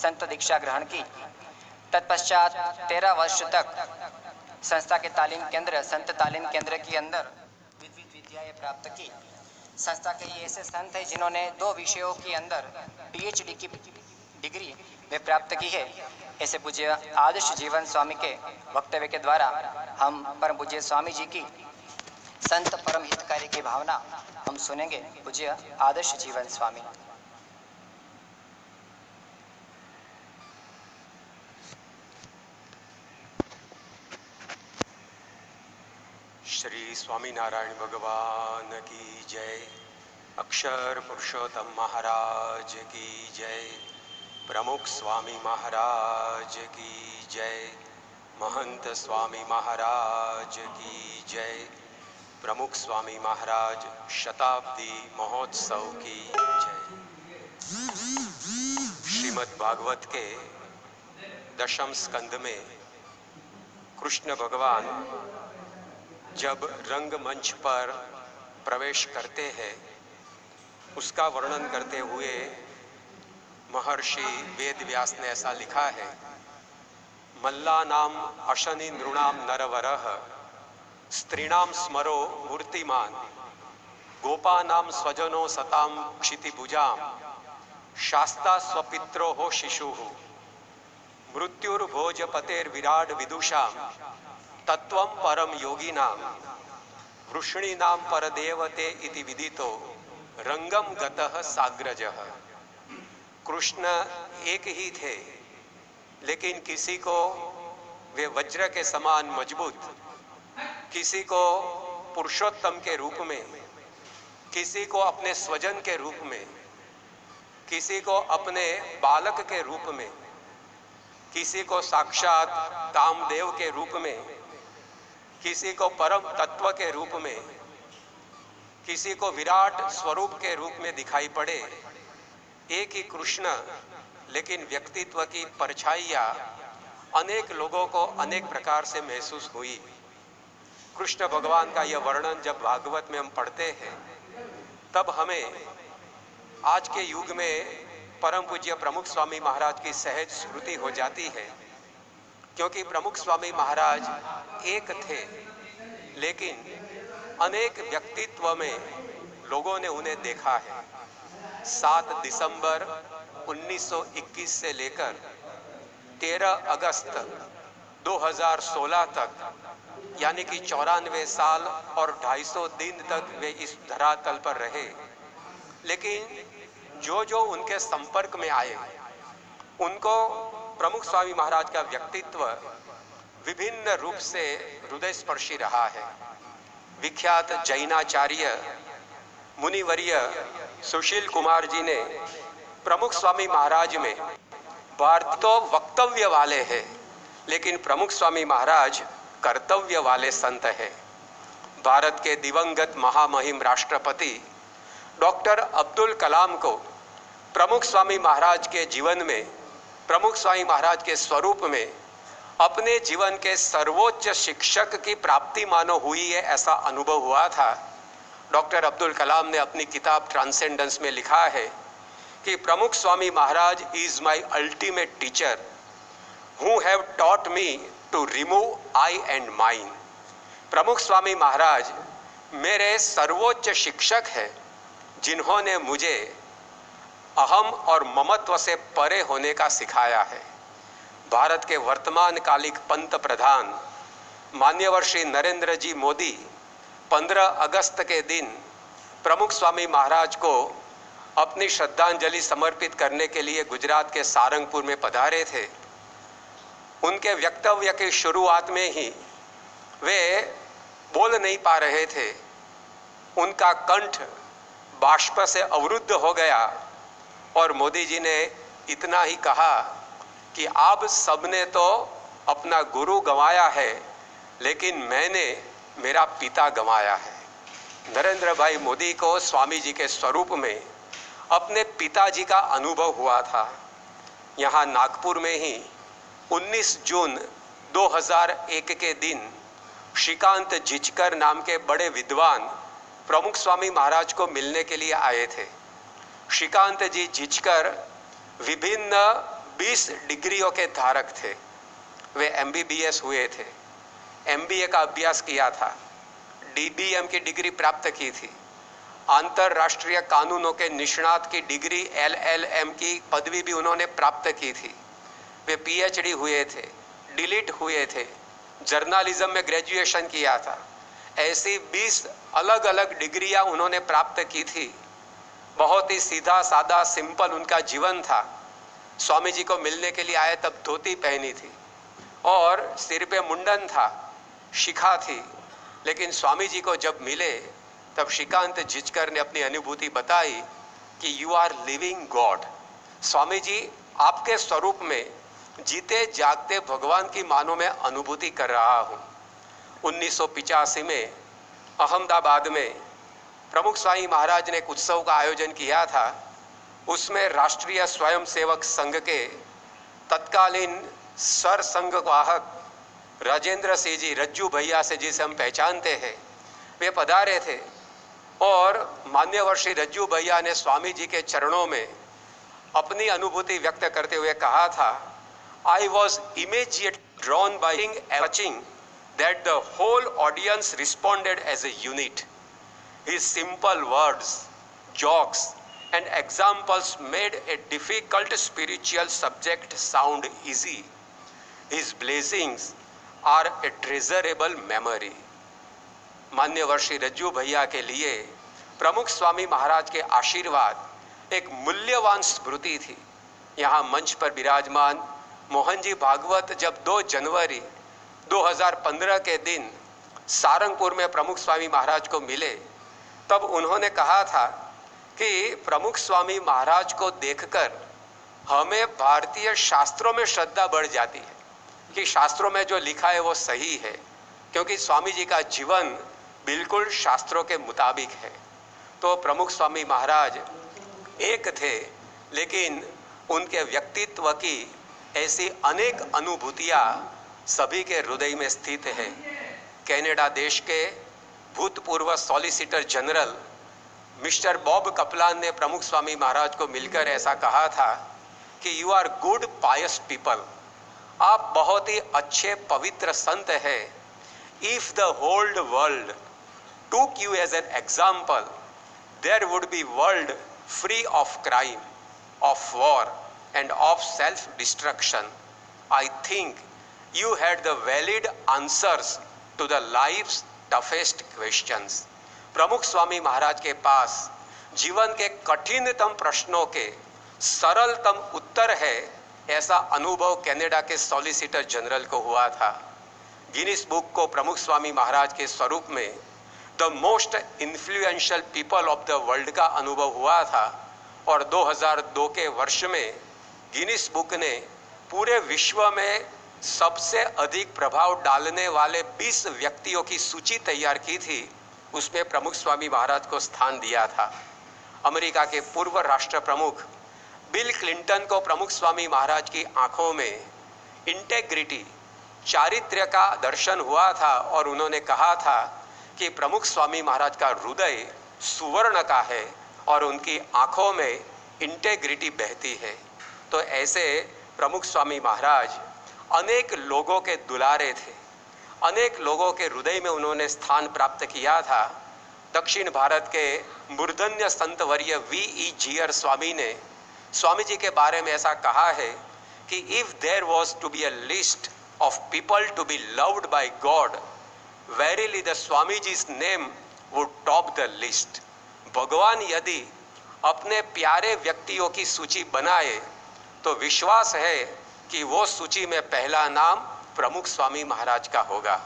संत दीक्षा ग्रहण की। तत्पश्चात 13 वर्ष तक संस्था के तालीम केंद्र संत तालीम केंद्र के अंदर विविध विद्याएं प्राप्त की। संस्था के ये ऐसे संत हैं जिन्होंने 2 विषयों के अंदर PhD की डिग्री वे प्राप्त की है। ऐसे पूज्य आदर्श जीवन स्वामी के वक्तव्य के द्वारा हम परम पूज्य स्वामी जी की संत परम हितकारी की भावना हम सुनेंगे। पूज्य आदर्श जीवन स्वामी। श्री स्वामीनारायण भगवान की जय। अक्षर पुरुषोत्तम महाराज की जय। प्रमुख स्वामी महाराज की जय। महंत स्वामी महाराज की जय। प्रमुख स्वामी महाराज शताब्दी महोत्सव की जय। श्रीमद् भागवत के दशम स्कंद में कृष्ण भगवान जब रंगमंच पर प्रवेश करते हैं उसका वर्णन करते हुए महर्षि वेद व्यास ने ऐसा लिखा है। मल्लानाम अशनि नृणाम नरवरः स्त्रीणाम स्मरो मूर्तिमान गोपानाम स्वजनो सताम क्षितिभुजाम शास्ता स्वपित्रो हो शिशुः मृत्युर्भोजपतेर्विराड विदुषाम तत्वं परम योगिनाम वृष्णीनाम परदेवते इति विदितो रंगम गतः साग्रजः। कृष्ण एक ही थे, लेकिन किसी को वे वज्र के समान मजबूत, किसी को पुरुषोत्तम के रूप में, किसी को अपने स्वजन के रूप में, किसी को अपने बालक के रूप में, किसी को साक्षात कामदेव के रूप में, किसी को परम तत्व के रूप में, किसी को विराट स्वरूप के रूप में दिखाई पड़े। एक ही कृष्ण, लेकिन व्यक्तित्व की परछाइयाँ अनेक लोगों को अनेक प्रकार से महसूस हुई। कृष्ण भगवान का यह वर्णन जब भागवत में हम पढ़ते हैं तब हमें आज के युग में परम पूज्य प्रमुख स्वामी महाराज की सहज स्मृति हो जाती है, क्योंकि प्रमुख स्वामी महाराज एक थे, लेकिन अनेक व्यक्तित्व में लोगों ने उन्हें देखा है। 7 दिसंबर 1921 से लेकर 13 अगस्त 2016 तक, यानी कि 94 साल और 250 दिन तक वे इस धरातल पर रहे। लेकिन जो जो उनके संपर्क में आए उनको प्रमुख स्वामी महाराज का व्यक्तित्व विभिन्न रूप से हृदय स्पर्शी रहा है। विख्यात जैनाचार्य मुनिवर्य सुशील कुमार जी ने प्रमुख स्वामी महाराज में भारत तो वक्तव्य वाले हैं, लेकिन प्रमुख स्वामी महाराज कर्तव्य वाले संत हैं। भारत के दिवंगत महामहिम राष्ट्रपति डॉक्टर अब्दुल कलाम को प्रमुख स्वामी महाराज के जीवन में, प्रमुख स्वामी महाराज के स्वरूप में अपने जीवन के सर्वोच्च शिक्षक की प्राप्ति मानो हुई है, ऐसा अनुभव हुआ था। डॉक्टर अब्दुल कलाम ने अपनी किताब ट्रांसेंडेंस में लिखा है कि Pramukh Swami Maharaj is my ultimate teacher who have taught me to remove I and mine. Pramukh Swami महाराज मेरे सर्वोच्च शिक्षक हैं, जिन्होंने मुझे अहम और ममत्व से परे होने का सिखाया है। भारत के वर्तमान कालिक पंत प्रधान मान्यवर श्री नरेंद्र जी मोदी 15 अगस्त के दिन प्रमुख स्वामी महाराज को अपनी श्रद्धांजलि समर्पित करने के लिए गुजरात के सारंगपुर में पधारे थे। उनके वक्तव्य की शुरुआत में ही वे बोल नहीं पा रहे थे, उनका कंठ बाष्प से अवरुद्ध हो गया और मोदी जी ने इतना ही कहा कि आप सबने तो अपना गुरु गंवाया है, लेकिन मैंने मेरा पिता गंवाया है। नरेंद्र भाई मोदी को स्वामी जी के स्वरूप में अपने पिताजी का अनुभव हुआ था। यहाँ नागपुर में ही 19 जून 2001 के दिन श्रीकांत जिचकर नाम के बड़े विद्वान प्रमुख स्वामी महाराज को मिलने के लिए आए थे। श्रीकांत जी जिचकर विभिन्न 20 डिग्रियों के धारक थे। वे MBBS हुए थे, MBA का अभ्यास किया था, DBM की डिग्री प्राप्त की थी, अंतरराष्ट्रीय कानूनों के निष्णात की डिग्री LLM की पदवी भी उन्होंने प्राप्त की थी। वे PhD हुए थे, डिलीट हुए थे, जर्नलिज्म में ग्रेजुएशन किया था। ऐसी 20 अलग अलग डिग्रियां उन्होंने प्राप्त की थी। बहुत ही सीधा सादा सिंपल उनका जीवन था। स्वामी जी को मिलने के लिए आए तब धोती पहनी थी और सिर पे मुंडन था, शिखा थी। लेकिन स्वामी जी को जब मिले तब श्रीकांत जिचकर ने अपनी अनुभूति बताई कि you are living God. Swami ji, आपके स्वरूप में जीते जागते भगवान की मानो मैं अनुभूति कर रहा हूँ। 1985 में अहमदाबाद में प्रमुख स्वामी महाराज ने एक उत्सव का आयोजन किया था। उसमें राष्ट्रीय स्वयंसेवक संघ के तत्कालीन सर संघवाहक राजेंद्र सिंह जी, रज्जू भैया से जिसे हम पहचानते हैं, वे पधारे थे और मान्यवर श्री रज्जू भैया ने स्वामी जी के चरणों में अपनी अनुभूति व्यक्त करते हुए कहा था, I was immediately drawn by watching that the whole audience responded as a unit. His simple words, jokes and examples made a difficult spiritual subject sound easy. His blessings are a treasurable memory. मान्यवर श्री रज्जू भैया के लिए प्रमुख स्वामी महाराज के आशीर्वाद एक मूल्यवान स्मृति थी। यहाँ मंच पर विराजमान मोहन जी भागवत जब 2 जनवरी 2015 के दिन सारंगपुर में प्रमुख स्वामी महाराज को मिले तब उन्होंने कहा था कि प्रमुख स्वामी महाराज को देखकर हमें भारतीय शास्त्रों में श्रद्धा बढ़ जाती है कि शास्त्रों में जो लिखा है वो सही है, क्योंकि स्वामी जी का जीवन बिल्कुल शास्त्रों के मुताबिक है। तो प्रमुख स्वामी महाराज एक थे, लेकिन उनके व्यक्तित्व की ऐसी अनेक अनुभूतियाँ सभी के हृदय में स्थित है। कनाडा देश के भूतपूर्व solicitor general mister Bob Kaplan ने प्रमुख स्वामी महाराज को मिलकर ऐसा कहा था कि you are good pious people, आप बहुत ही अच्छे पवित्र संत हैं। If the whole world took you as an example, there would be world free of crime, of war and of self-destruction. I think you had the valid answers to the life's toughest questions. प्रमुख स्वामी महाराज के पास जीवन के कठिनतम प्रश्नों के सरलतम उत्तर है, ऐसा अनुभव कनाडा के सॉलिसिटर जनरल को हुआ था। गिनीज बुक को प्रमुख स्वामी महाराज के स्वरूप में the most influential people of the world का अनुभव हुआ था और 2002 के वर्ष में गिनीज बुक ने पूरे विश्व में सबसे अधिक प्रभाव डालने वाले 20 व्यक्तियों की सूची तैयार की थी। उसमें प्रमुख स्वामी महाराज को स्थान दिया था। अमेरिका के पूर्व राष्ट्र प्रमुख बिल क्लिंटन को प्रमुख स्वामी महाराज की आंखों में इंटेग्रिटी, चारित्र्य का दर्शन हुआ था और उन्होंने कहा था कि प्रमुख स्वामी महाराज का हृदय सुवर्ण का है और उनकी आंखों में इंटेग्रिटी बहती है। तो ऐसे प्रमुख स्वामी महाराज अनेक लोगों के दुलारे थे, अनेक लोगों के हृदय में उन्होंने स्थान प्राप्त किया था। दक्षिण भारत के मूर्धन्य संतवर्य V.E. जियर स्वामी ने स्वामी जी के बारे में ऐसा कहा है कि if there was to be a list of people to be loved by God, verily the Swami ji's name would top the list. भगवान यदि अपने प्यारे व्यक्तियों की सूची बनाए तो विश्वास है कि वो सूची में पहला नाम प्रमुख स्वामी महाराज का होगा।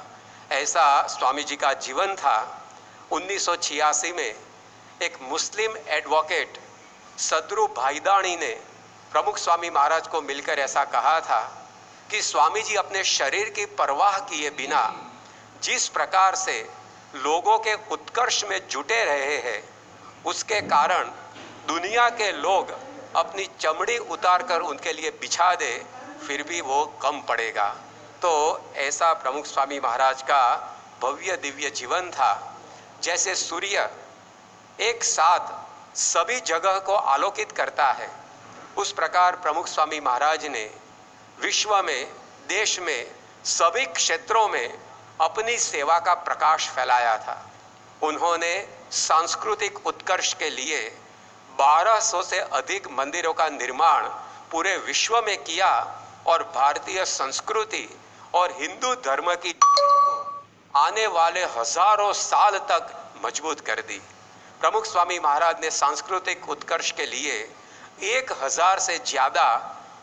ऐसा स्वामी जी का जीवन था। 1986 में एक मुस्लिम एडवोकेट सदरू भाईदानी ने प्रमुख स्वामी महाराज को मिलकर ऐसा कहा था कि स्वामी जी अपने शरीर की परवाह किए बिना जिस प्रकार से लोगों के उत्कर्ष में जुटे रहे हैं, उसके कारण दुनिया के लोग अपनी चमड़ी उतारकर उनके लिए बिछा दे फिर भी वो कम पड़ेगा। तो ऐसा प्रमुख स्वामी महाराज का भव्य दिव्य जीवन था। जैसे सूर्य एक साथ सभी जगह को आलोकित करता है, उस प्रकार प्रमुख स्वामी महाराज ने विश्व में, देश में, सभी क्षेत्रों में अपनी सेवा का प्रकाश फैलाया था। उन्होंने सांस्कृतिक उत्कर्ष के लिए 1200 से अधिक मंदिरों का निर्माण पूरे विश्व में किया और भारतीय संस्कृति और हिंदू धर्म की आने वाले हजारों साल तक मजबूत कर दी। प्रमुख स्वामी महाराज ने सांस्कृतिक उत्कर्ष के लिए 1000 से ज्यादा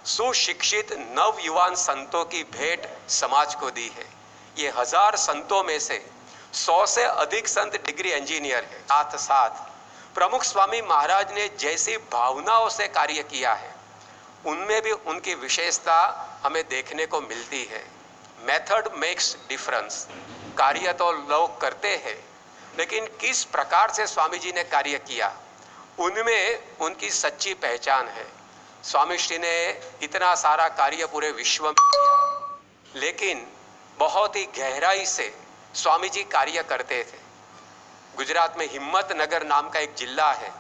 सुशिक्षित नवयुवान संतों की भेंट समाज को दी है। ये 1000 संतों में से 100 से अधिक संत डिग्री इंजीनियर है। साथ साथ प्रमुख स्वामी महाराज ने जैसी भावनाओं से कार्य किया है, उनमें भी उनकी विशेषता हमें देखने को मिलती है। Method makes difference. कार्य तो लोग करते हैं, लेकिन किस प्रकार से स्वामी जी ने कार्य किया, उनमें उनकी सच्ची पहचान है। स्वामी श्री ने इतना सारा कार्य पूरे विश्व में किया, लेकिन बहुत ही गहराई से स्वामी जी कार्य करते थे। गुजरात में हिम्मतनगर नाम का एक जिला है,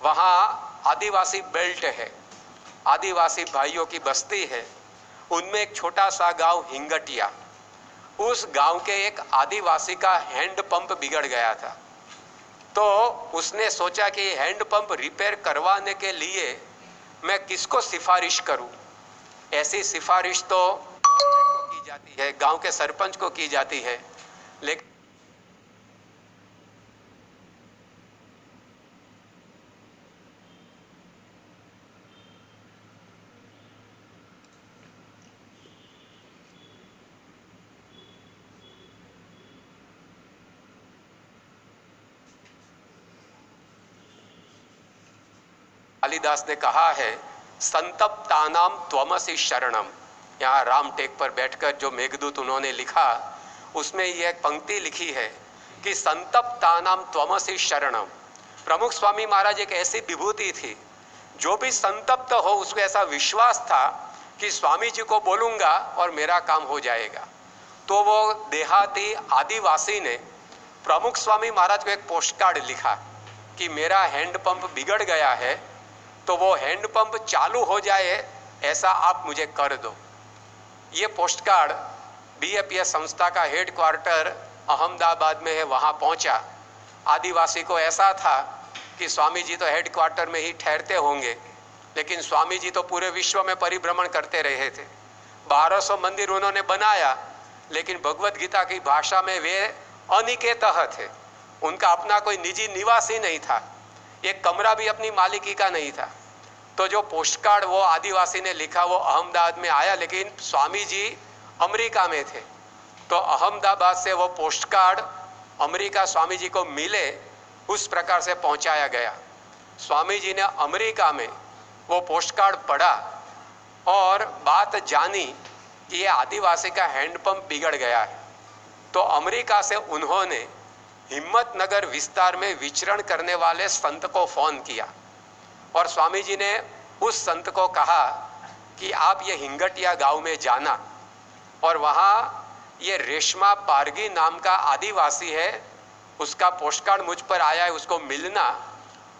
वहाँ आदिवासी बेल्ट है, आदिवासी भाइयों की बस्ती है। उनमें एक छोटा सा गांव हिंगटिया, उस गांव के एक आदिवासी का हैंड पंप बिगड़ गया था। तो उसने सोचा कि हैंड पंप रिपेयर करवाने के लिए मैं किसको सिफारिश करूं। ऐसी सिफारिश तो गवर्नमेंट को की जाती है, गांव के सरपंच को की जाती है, लेकिन कालिदास ने कहा है, संतप्तानाम त्वमसि शरणम। यहाँ राम टेक पर बैठकर जो मेघदूत उन्होंने लिखा, उसमें यह पंक्ति लिखी है कि संतप्तानाम त्वमसि शरणम। प्रमुख स्वामी महाराज एक ऐसी विभूति थी, जो भी संतप्त हो उसको ऐसा विश्वास था कि स्वामी जी को बोलूंगा और मेरा काम हो जाएगा। तो वो देहाती आदिवासी ने प्रमुख स्वामी महाराज को एक पोस्टकार्ड लिखा कि मेरा हैंडपंप बिगड़ गया है, तो वो हैंडपंप चालू हो जाए ऐसा आप मुझे कर दो। ये पोस्टकार्ड BAPS संस्था का हेडक्वार्टर अहमदाबाद में है, वहाँ पहुँचा। आदिवासी को ऐसा था कि स्वामी जी तो हेडक्वार्टर में ही ठहरते होंगे, लेकिन स्वामी जी तो पूरे विश्व में परिभ्रमण करते रहे थे। 1200 मंदिर उन्होंने बनाया, लेकिन भगवत गीता की भाषा में वे अनिकेतः थे। उनका अपना कोई निजी निवास ही नहीं था, एक कमरा भी अपनी मालिकी का नहीं था। तो जो पोस्टकार्ड वो आदिवासी ने लिखा वो अहमदाबाद में आया, लेकिन स्वामी जी अमेरिका में थे। तो अहमदाबाद से वो पोस्टकार्ड अमेरिका स्वामी जी को मिले, उस प्रकार से पहुंचाया गया। स्वामी जी ने अमेरिका में वो पोस्टकार्ड पढ़ा और बात जानी कि ये आदिवासी का हैंडपंप बिगड़ गया है। तो अमेरिका से उन्होंने हिम्मतनगर विस्तार में विचरण करने वाले संत को फोन किया और स्वामी जी ने उस संत को कहा कि आप ये हिंगटिया गांव में जाना और वहाँ ये रेशमा पारगी नाम का आदिवासी है, उसका पोस्टकार्ड मुझ पर आया है, उसको मिलना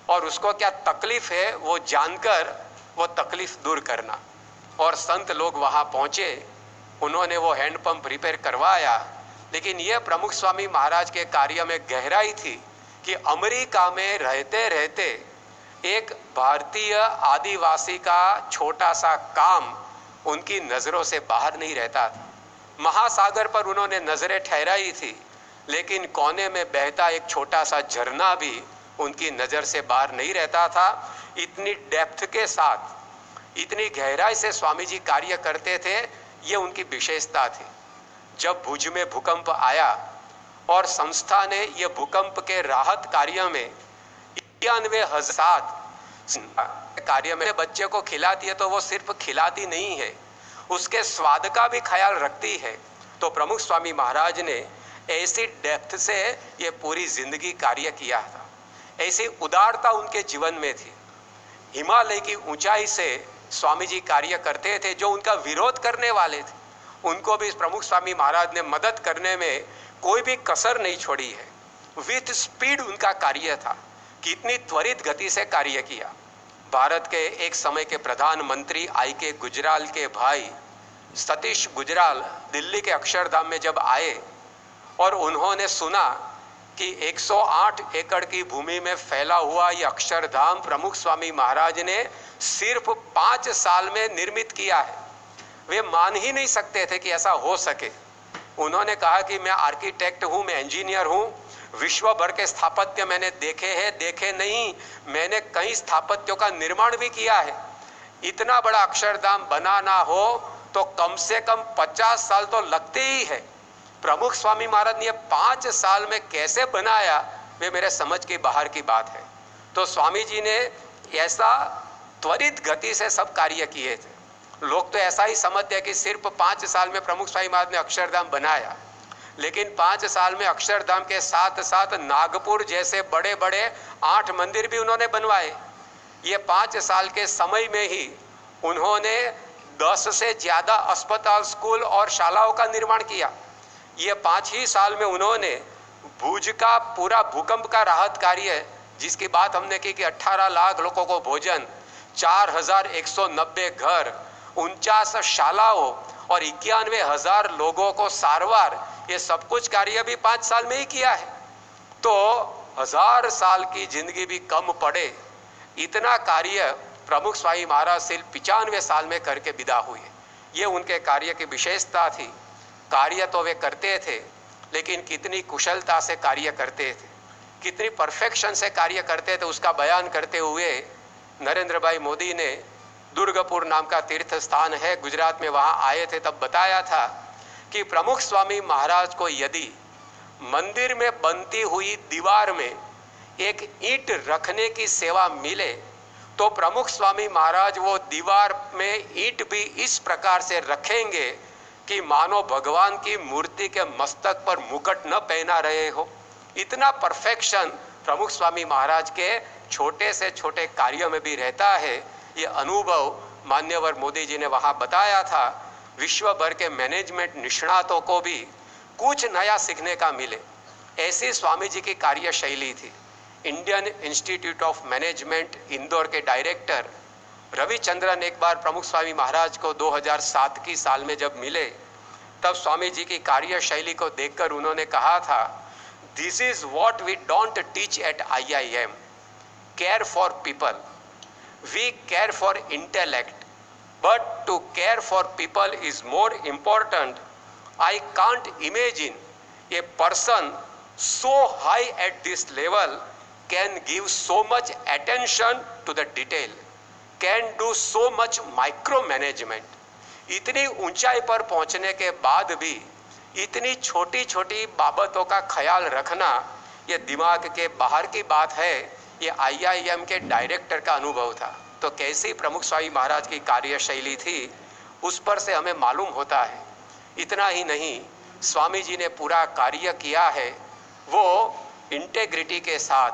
और उसको क्या तकलीफ है वो जानकर वो तकलीफ दूर करना। और संत लोग वहाँ पहुँचे, उन्होंने वो हैंडपंप रिपेयर करवाया। लेकिन ये प्रमुख स्वामी महाराज के कार्य में गहराई थी कि अमेरिका में रहते रहते एक भारतीय आदिवासी का छोटा सा काम उनकी नज़रों से बाहर नहीं रहता था। महासागर पर उन्होंने नज़रें ठहराई थी, लेकिन कोने में बहता एक छोटा सा झरना भी उनकी नज़र से बाहर नहीं रहता था। इतनी डेप्थ के साथ, इतनी गहराई से स्वामी जी कार्य करते थे, ये उनकी विशेषता थी। जब भुज में भूकंप आया और संस्था ने ये भूकंप के राहत कार्य में 91,000 कार्य में बच्चे को खिलाती है, तो वो सिर्फ खिलाती नहीं है, उसके स्वाद का भी ख्याल रखती है। तो प्रमुख स्वामी महाराज ने ऐसी डेप्थ से ये पूरी जिंदगी कार्य किया था, ऐसी उदारता उनके जीवन में थी। हिमालय की ऊंचाई से स्वामी जी कार्य करते थे। जो उनका विरोध करने वाले थे, उनको भी प्रमुख स्वामी महाराज ने मदद करने में कोई भी कसर नहीं छोड़ी है। विथ स्पीड उनका कार्य था, कितनी त्वरित गति से कार्य किया। भारत के एक समय के प्रधानमंत्री I.K. गुजराल के भाई सतीश गुजराल दिल्ली के अक्षरधाम में जब आए और उन्होंने सुना कि 108 एकड़ की भूमि में फैला हुआ ये अक्षरधाम प्रमुख स्वामी महाराज ने सिर्फ 5 साल में निर्मित किया है, वे मान ही नहीं सकते थे कि ऐसा हो सके। उन्होंने कहा कि मैं आर्किटेक्ट हूँ, मैं इंजीनियर हूँ, विश्व भर के स्थापत्य मैंने देखे हैं, देखे नहीं, मैंने कई स्थापत्यों का निर्माण भी किया है। इतना बड़ा अक्षरधाम बनाना हो तो कम से कम 50 साल तो लगते ही है। प्रमुख स्वामी महाराज ने 5 साल में कैसे बनाया, वे मेरे समझ के बाहर की बात है। तो स्वामी जी ने ऐसा त्वरित गति से सब कार्य किए थे। लोग तो ऐसा ही समझते हैं कि सिर्फ 5 साल में प्रमुख स्वामी महाराज ने अक्षरधाम बनाया, लेकिन 5 साल में अक्षरधाम के साथ साथ नागपुर जैसे बड़े बड़े 8 मंदिर भी उन्होंने बनवाए। ये 5 साल के समय में ही उन्होंने 10 से ज़्यादा अस्पताल, स्कूल और शालाओं का निर्माण किया। ये 5 ही साल में उन्होंने भुज का पूरा भूकंप का राहत कार्य, जिसकी बात हमने की कि 18 लाख लोगों को भोजन, 4190 घर, 49 शालाओं और 91,000 लोगों को सारवार, ये सब कुछ कार्य भी 5 साल में ही किया है। तो 1000 साल की जिंदगी भी कम पड़े, इतना कार्य प्रमुख स्वामी महाराज सिर्फ 95 साल में करके विदा हुए। ये उनके कार्य की विशेषता थी। कार्य तो वे करते थे, लेकिन कितनी कुशलता से कार्य करते थे, कितनी परफेक्शन से कार्य करते थे, उसका बयान करते हुए नरेंद्र भाई मोदी ने दुर्गपुर नाम का तीर्थ स्थान है गुजरात में, वहाँ आए थे, तब बताया था कि प्रमुख स्वामी महाराज को यदि मंदिर में बनती हुई दीवार में एक ईंट रखने की सेवा मिले तो प्रमुख स्वामी महाराज वो दीवार में ईंट भी इस प्रकार से रखेंगे कि मानो भगवान की मूर्ति के मस्तक पर मुकुट न पहना रहे हो। इतना परफेक्शन प्रमुख स्वामी महाराज के छोटे से छोटे कार्यों में भी रहता है। ये अनुभव मान्यवर मोदी जी ने वहाँ बताया था। विश्व भर के मैनेजमेंट निष्णातों को भी कुछ नया सीखने का मिले, ऐसी स्वामी जी की कार्यशैली थी। Indian institute of management Indore के डायरेक्टर रविचंद्रन एक बार प्रमुख स्वामी महाराज को 2007 की साल में जब मिले, तब स्वामी जी की कार्यशैली को देखकर उन्होंने कहा था, this is what we don't teach at IIM, care for people, we care for intellect, but to care for people is more important. I can't imagine a person so high at this level can give so much attention to the detail, can do so much micromanagement. इतनी ऊंचाई पर पहुंचने के बाद भी इतनी छोटी छोटी बाबतों का ख्याल रखना, ये दिमाग के बाहर की बात है। ये IIM के डायरेक्टर का अनुभव था। तो कैसी प्रमुख स्वामी महाराज की कार्यशैली थी, उस पर से हमें मालूम होता है। इतना ही नहीं, स्वामी जी ने पूरा कार्य किया है वो इंटेग्रिटी के साथ,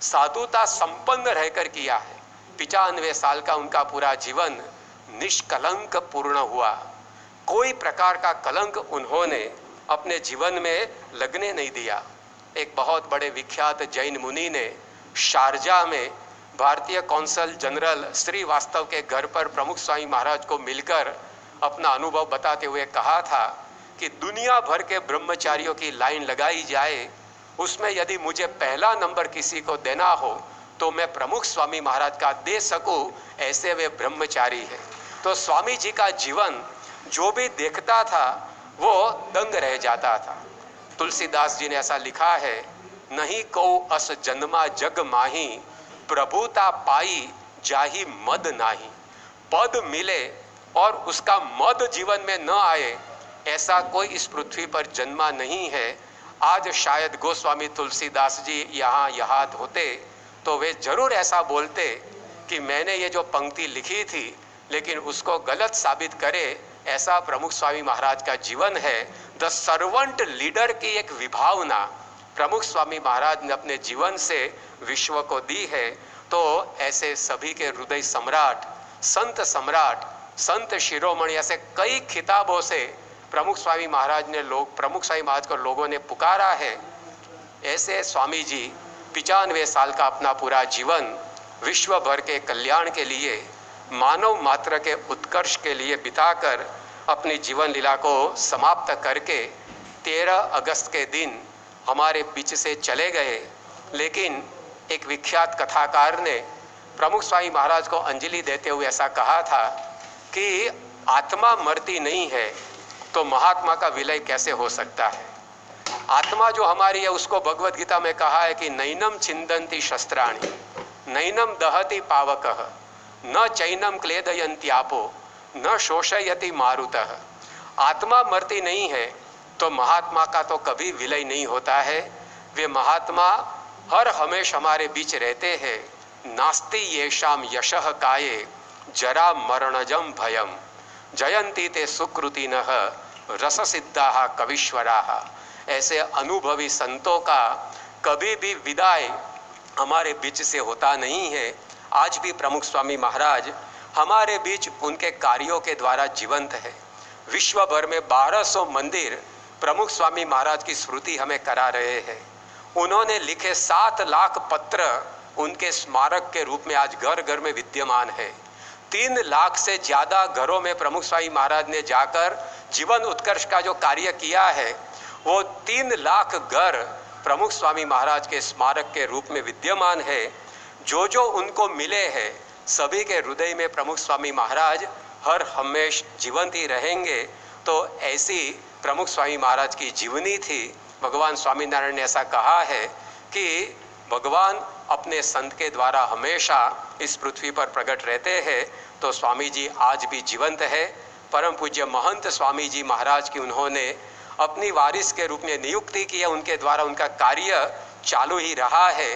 साधुता संपन्न रहकर किया है। 95 साल का उनका पूरा जीवन निष्कलंक पूर्ण हुआ। कोई प्रकार का कलंक उन्होंने अपने जीवन में लगने नहीं दिया। एक बहुत बड़े विख्यात जैन मुनि ने शारजाह में भारतीय कौंसल जनरल श्रीवास्तव के घर पर प्रमुख स्वामी महाराज को मिलकर अपना अनुभव बताते हुए कहा था कि दुनिया भर के ब्रह्मचारियों की लाइन लगाई जाए, उसमें यदि मुझे पहला नंबर किसी को देना हो तो मैं प्रमुख स्वामी महाराज का दे सकूं, ऐसे वे ब्रह्मचारी है। तो स्वामी जी का जीवन जो भी देखता था वो दंग रह जाता था। तुलसीदास जी ने ऐसा लिखा है, नहीं को अस जन्मा जग माही, प्रभुता पाई जाही मद नाही। पद मिले और उसका मद जीवन में न आए, ऐसा कोई इस पृथ्वी पर जन्मा नहीं है। आज शायद गोस्वामी तुलसीदास जी यहाँ होते तो वे जरूर ऐसा बोलते कि मैंने ये जो पंक्ति लिखी थी लेकिन उसको गलत साबित करे, ऐसा प्रमुख स्वामी महाराज का जीवन है। द सर्वेंट लीडर की एक विभावना प्रमुख स्वामी महाराज ने अपने जीवन से विश्व को दी है। तो ऐसे सभी के हृदय सम्राट, सम्राट, संत शिरोमणि, ऐसे कई खिताबों से प्रमुख स्वामी महाराज को लोगों ने पुकारा है। ऐसे स्वामी जी 95 साल का अपना पूरा जीवन विश्व भर के कल्याण के लिए, मानव मात्र के उत्कर्ष के लिए बिताकर अपनी जीवन लीला को समाप्त करके 13 अगस्त के दिन हमारे बीच से चले गए। लेकिन एक विख्यात कथाकार ने प्रमुख स्वामी महाराज को अंजलि देते हुए ऐसा कहा था कि आत्मा मरती नहीं है तो महात्मा का विलय कैसे हो सकता है। आत्मा जो हमारी है उसको भगवत गीता में कहा है कि नैनम छिंदन्ति शस्त्राणि नैनम दहति पावकः न चैनम क्लेदयन्ति आपो न शोषयति मारुतः। आत्मा मरती नहीं है तो महात्मा का तो कभी विलय नहीं होता है। वे महात्मा हर हमेशा हमारे बीच रहते हैं। नास्ति येषाम यशः काये जरा मरणजम भयम जयंती ते सुकृतिनः रस सिद्धाः कवीश्वराः। ऐसे अनुभवी संतों का कभी भी विदाई हमारे बीच से होता नहीं है। आज भी प्रमुख स्वामी महाराज हमारे बीच उनके कार्यों के द्वारा जीवंत है। विश्व भर में 1200 मंदिर प्रमुख स्वामी महाराज की स्मृति हमें करा रहे हैं। उन्होंने लिखे 7 लाख पत्र उनके स्मारक के रूप में आज घर घर में विद्यमान है। 3 लाख से ज़्यादा घरों में प्रमुख स्वामी महाराज ने जाकर जीवन उत्कर्ष का जो कार्य किया है, वो 3 लाख घर प्रमुख स्वामी महाराज के स्मारक के रूप में विद्यमान है। जो जो उनको मिले हैं सभी के हृदय में प्रमुख स्वामी महाराज हर हमेश जीवंत ही रहेंगे। तो ऐसी प्रमुख स्वामी महाराज की जीवनी थी। भगवान स्वामीनारायण ने ऐसा कहा है कि भगवान अपने संत के द्वारा हमेशा इस पृथ्वी पर प्रकट रहते हैं। तो स्वामी जी आज भी जीवंत है। परम पूज्य महंत स्वामी जी महाराज की उन्होंने अपनी वारिस के रूप में नियुक्ति की है। उनके द्वारा उनका कार्य चालू ही रहा है।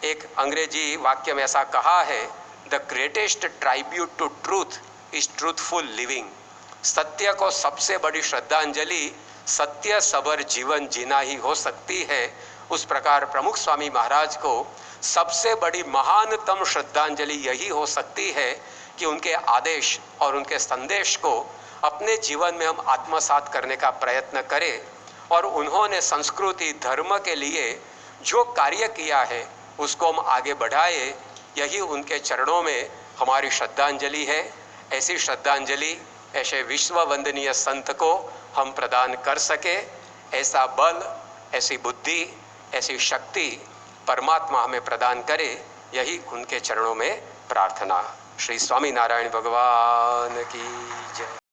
एक अंग्रेजी वाक्य में ऐसा कहा है, the greatest tribute to truth is truthful living. सत्य को सबसे बड़ी श्रद्धांजलि सत्य सबर जीवन जीना ही हो सकती है। उस प्रकार प्रमुख स्वामी महाराज को सबसे बड़ी महानतम श्रद्धांजलि यही हो सकती है कि उनके आदेश और उनके संदेश को अपने जीवन में हम आत्मसात करने का प्रयत्न करें। और उन्होंने संस्कृति धर्म के लिए जो कार्य किया है उसको हम आगे बढ़ाए। यही उनके चरणों में हमारी श्रद्धांजलि है। ऐसी श्रद्धांजलि ऐसे विश्व वंदनीय संत को हम प्रदान कर सके, ऐसा बल, ऐसी बुद्धि, ऐसी शक्ति परमात्मा हमें प्रदान करे, यही उनके चरणों में प्रार्थना। श्री स्वामी नारायण भगवान की जय।